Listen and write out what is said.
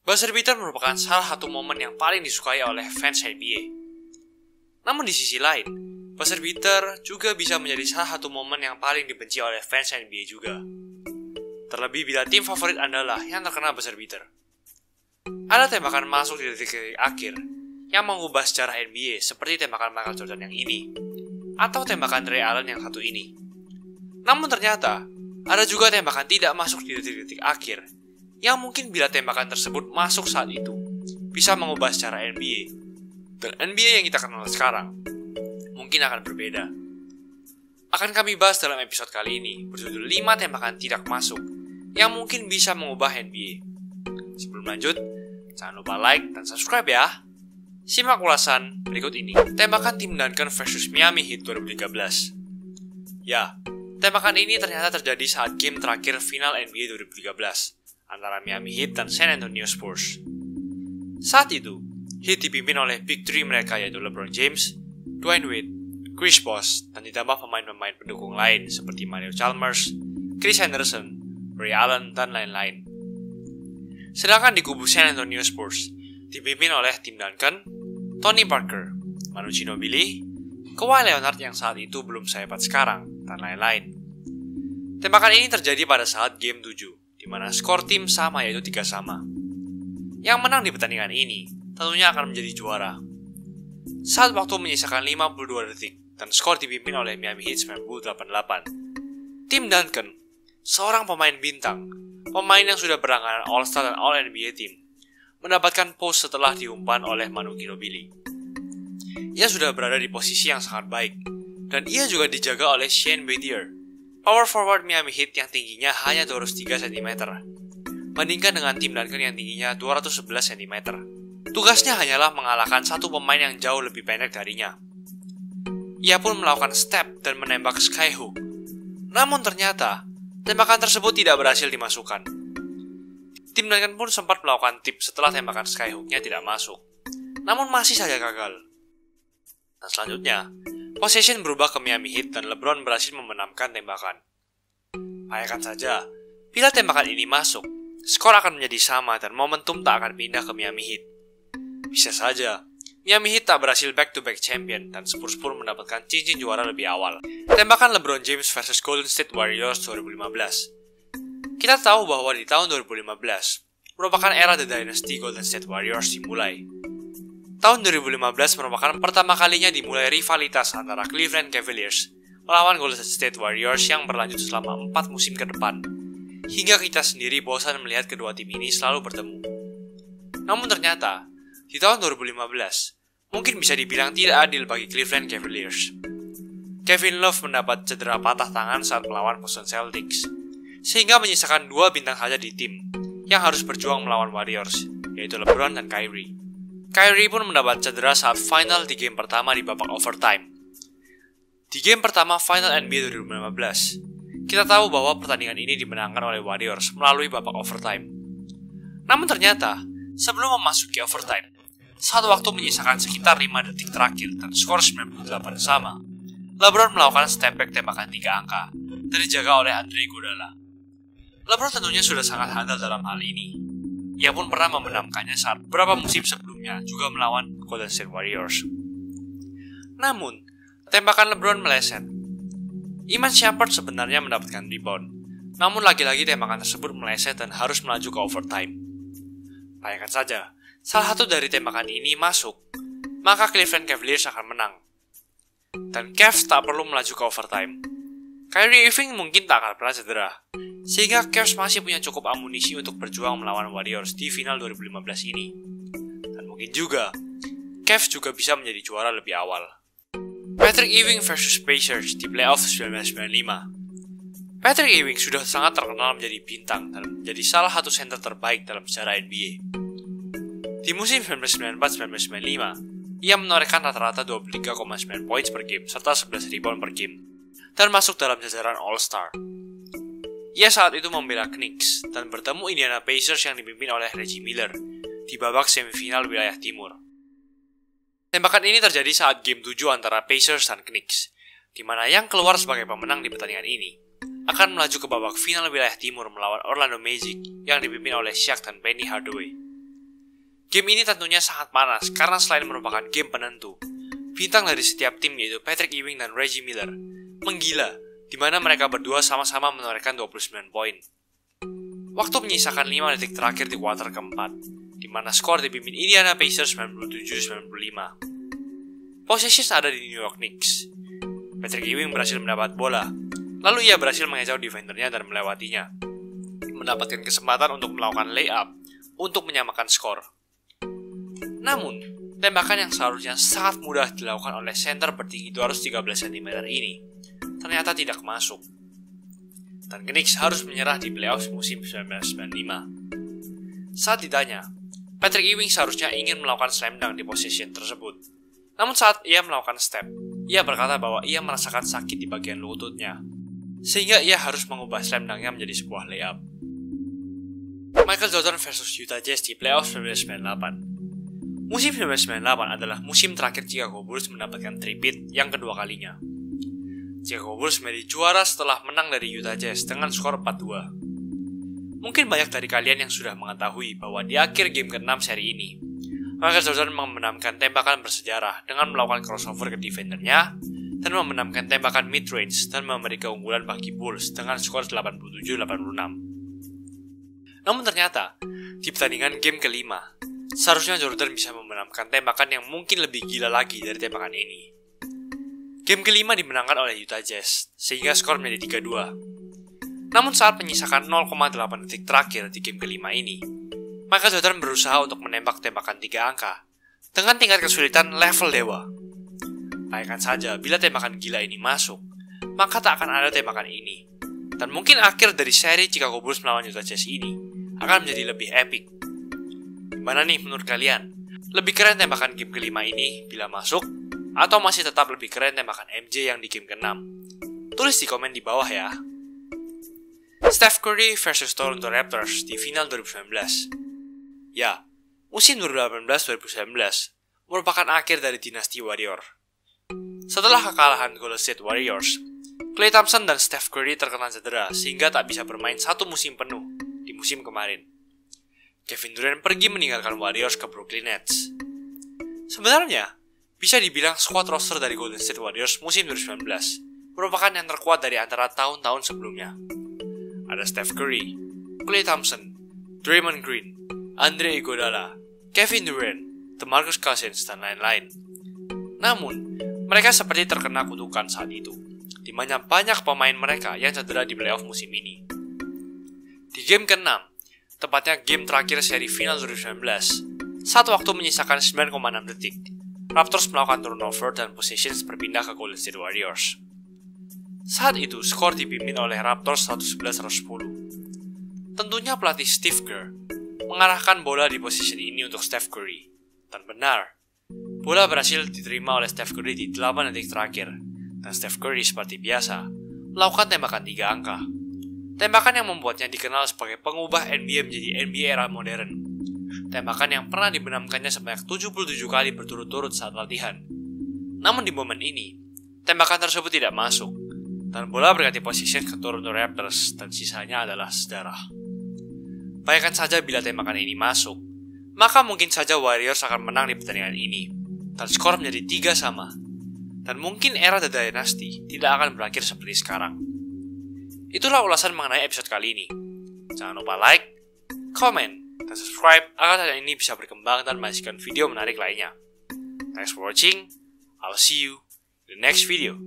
Buzzer beater merupakan salah satu momen yang paling disukai oleh fans NBA. Namun di sisi lain, buzzer beater juga bisa menjadi salah satu momen yang paling dibenci oleh fans NBA juga. Terlebih bila tim favorit Anda lah yang terkena buzzer beater. Ada tembakan masuk di detik-detik akhir yang mengubah sejarah NBA seperti tembakan Michael Jordan yang ini, atau tembakan Ray Allen yang satu ini. Namun ternyata, ada juga tembakan tidak masuk di detik-detik akhir yang mungkin bila tembakan tersebut masuk saat itu, bisa mengubah sejarah NBA. Dan NBA yang kita kenal sekarang, mungkin akan berbeda. Akan kami bahas dalam episode kali ini, berjudul 5 tembakan tidak masuk, yang mungkin bisa mengubah NBA. Sebelum lanjut, jangan lupa like dan subscribe ya. Simak ulasan berikut ini. Tembakan tim Duncan versus Miami Heat 2013. Ya, tembakan ini ternyata terjadi saat game terakhir final NBA 2013 antara Miami Heat dan San Antonio Spurs. Saat itu, Heat dipimpin oleh Big Three mereka yaitu LeBron James, Dwayne Wade, Chris Bosh, dan ditambah pemain-pemain pendukung lain seperti Mario Chalmers, Chris Henderson, Ray Allen, dan lain-lain. Sedangkan di kubu San Antonio Spurs, dipimpin oleh Tim Duncan, Tony Parker, Manu Ginobili, Kawhi Leonard yang saat itu belum sehebat sekarang, dan lain-lain. Tembakan ini terjadi pada saat game 7, di mana skor tim sama yaitu 3-3. Yang menang di pertandingan ini tentunya akan menjadi juara. Saat waktu menyisakan 52 detik dan skor dipimpin oleh Miami Heat 98-8. Tim Duncan, seorang pemain bintang, pemain yang sudah berlangganan All-Star dan All-NBA Team, mendapatkan post setelah diumpan oleh Manu Ginobili. Ia sudah berada di posisi yang sangat baik, dan ia juga dijaga oleh Shane Battier, power forward Miami Heat yang tingginya hanya 203 cm, bandingkan dengan tim Duncan yang tingginya 211 cm. Tugasnya hanyalah mengalahkan satu pemain yang jauh lebih pendek darinya. Ia pun melakukan step dan menembak skyhook. Namun ternyata, tembakan tersebut tidak berhasil dimasukkan. Tim Duncan pun sempat melakukan tip setelah tembakan skyhooknya tidak masuk, namun masih saja gagal. Dan selanjutnya, possession berubah ke Miami Heat dan LeBron berhasil memenamkan tembakan. Bayangkan saja, bila tembakan ini masuk, skor akan menjadi sama dan momentum tak akan pindah ke Miami Heat. Bisa saja, Miami Heat tak berhasil back-to-back champion dan Spurs pun mendapatkan cincin juara lebih awal. Tembakan LeBron James versus Golden State Warriors 2015. Kita tahu bahwa di tahun 2015 merupakan era The Dynasty Golden State Warriors dimulai. Tahun 2015 merupakan pertama kalinya dimulai rivalitas antara Cleveland Cavaliers melawan Golden State Warriors yang berlanjut selama 4 musim ke depan. Hingga kita sendiri bosan melihat kedua tim ini selalu bertemu. Namun ternyata, di tahun 2015, mungkin bisa dibilang tidak adil bagi Cleveland Cavaliers. Kevin Love mendapat cedera patah tangan saat melawan Boston Celtics, sehingga menyisakan 2 bintang saja di tim yang harus berjuang melawan Warriors, yaitu LeBron dan Kyrie. Kyrie pun mendapat cedera saat final di game pertama di babak overtime. Di game pertama final NBA 2015, kita tahu bahwa pertandingan ini dimenangkan oleh Warriors melalui babak overtime. Namun ternyata, sebelum memasuki overtime, saat waktu menyisakan sekitar 5 detik terakhir dan skor 98 sama, LeBron melakukan step back tembakan 3 angka dan dijaga oleh Andre Iguodala. LeBron tentunya sudah sangat handal dalam hal ini. Ia pun pernah memenangkannya saat beberapa musim sebelumnya juga melawan Golden State Warriors. Namun, tembakan LeBron meleset. Iman Shumpert sebenarnya mendapatkan rebound, namun lagi-lagi tembakan tersebut meleset dan harus melaju ke overtime. Bayangkan saja, salah satu dari tembakan ini masuk, maka Cleveland Cavaliers akan menang. Dan Cavs tak perlu melaju ke overtime. Kyrie Irving mungkin tak akan pernah cedera, sehingga Cavs masih punya cukup amunisi untuk berjuang melawan Warriors di final 2015 ini. Dan mungkin juga, Cavs juga bisa menjadi juara lebih awal. Patrick Ewing versus Pacers di playoff 1995. Patrick Ewing sudah sangat terkenal menjadi bintang dan menjadi salah satu center terbaik dalam sejarah NBA. Di musim 1994-1995, ia menorehkan rata-rata 23,9 poin per game serta 11 rebound per game, dan masuk dalam jajaran All-Star. Ia saat itu membela Knicks dan bertemu Indiana Pacers yang dipimpin oleh Reggie Miller di babak semifinal wilayah timur. Tembakan ini terjadi saat game 7 antara Pacers dan Knicks, di mana yang keluar sebagai pemenang di pertandingan ini akan melaju ke babak final wilayah timur melawan Orlando Magic yang dipimpin oleh Shaq dan Penny Hardaway. Game ini tentunya sangat panas karena selain merupakan game penentu, bintang dari setiap tim yaitu Patrick Ewing dan Reggie Miller menggila, di mana mereka berdua sama-sama menorehkan 29 poin. Waktu menyisakan 5 detik terakhir di kuarter keempat, di mana skor dipimpin Indiana Pacers 97-95. Possessions ada di New York Knicks. Patrick Ewing berhasil mendapat bola, lalu ia berhasil mengejar defendernya dan melewatinya, mendapatkan kesempatan untuk melakukan layup untuk menyamakan skor. Namun, tembakan yang seharusnya sangat mudah dilakukan oleh center bertinggi 213 cm ini ternyata tidak masuk. Dan Knicks harus menyerah di playoff musim 1995. Saat ditanya, Patrick Ewing seharusnya ingin melakukan slam dunk di possession tersebut. Namun saat ia melakukan step, ia berkata bahwa ia merasakan sakit di bagian lututnya, sehingga ia harus mengubah slam dunk-nya menjadi sebuah layup. Michael Jordan versus Utah Jazz di playoff 1998. Musim 1998 adalah musim terakhir Chicago Bulls mendapatkan three-peat yang kedua kalinya. Chicago Bulls menjadi juara setelah menang dari Utah Jazz dengan skor 4-2. Mungkin banyak dari kalian yang sudah mengetahui bahwa di akhir game ke-6 seri ini, Michael Jordan memenamkan tembakan bersejarah dengan melakukan crossover ke defendernya dan memenamkan tembakan mid-range dan memberi keunggulan bagi Bulls dengan skor 87-86. Namun ternyata, di pertandingan game ke-5, seharusnya Jordan bisa memenamkan tembakan yang mungkin lebih gila lagi dari tembakan ini. Game ke-5 dimenangkan oleh Utah Jazz, sehingga skor menjadi 3-2. Namun saat menyisakan 0,8 detik terakhir di game ke-5 ini, Michael Jordan berusaha untuk menembak tembakan 3 angka dengan tingkat kesulitan level dewa. Bayangkan saja bila tembakan gila ini masuk, maka tak akan ada tembakan ini. Dan mungkin akhir dari seri Chicago Bulls melawan Utah Jazz ini akan menjadi lebih epic. Gimana nih menurut kalian? Lebih keren tembakan game ke-5 ini bila masuk? Atau masih tetap lebih keren tembakan MJ yang di game ke-6? Tulis di komen di bawah ya. Steph Curry versus Toronto Raptors di final 2019. Ya, musim 2018-2019 merupakan akhir dari dinasti Warrior. Setelah kekalahan Golden State Warriors, Klay Thompson dan Steph Curry terkena cedera sehingga tak bisa bermain satu musim penuh di musim kemarin. Kevin Durant pergi meninggalkan Warriors ke Brooklyn Nets. Sebenarnya, bisa dibilang squad roster dari Golden State Warriors musim 2019 merupakan yang terkuat dari antara tahun-tahun sebelumnya. Ada Steph Curry, Klay Thompson, Draymond Green, Andre Iguodala, Kevin Durant, DeMarcus Cousins, dan lain-lain. Namun, mereka seperti terkena kutukan saat itu, di mana banyak pemain mereka yang cedera di playoff musim ini. Di game ke-6, tepatnya game terakhir seri final 2019, saat waktu menyisakan 9,6 detik, Raptors melakukan turnover dan possessions berpindah ke Golden State Warriors. Saat itu, skor dipimpin oleh Raptors 111-110. Tentunya pelatih Steve Kerr mengarahkan bola di posisi ini untuk Steph Curry. Dan benar, bola berhasil diterima oleh Steph Curry di 8 detik terakhir. Dan Steph Curry seperti biasa, melakukan tembakan 3 angka. Tembakan yang membuatnya dikenal sebagai pengubah NBA menjadi NBA era modern. Tembakan yang pernah dibenamkannya sebanyak 77 kali berturut-turut saat latihan. Namun di momen ini, tembakan tersebut tidak masuk. Dan bola berganti posisi ke Toronto Raptors dan sisanya adalah sejarah. Bayangkan saja bila tembakan ini masuk, maka mungkin saja Warriors akan menang di pertandingan ini, dan skor menjadi 3-3. Dan mungkin era The Dynasty tidak akan berakhir seperti sekarang. Itulah ulasan mengenai episode kali ini. Jangan lupa like, comment, dan subscribe agar channel ini bisa berkembang dan menghasilkan video menarik lainnya. Thanks for watching, I'll see you in the next video.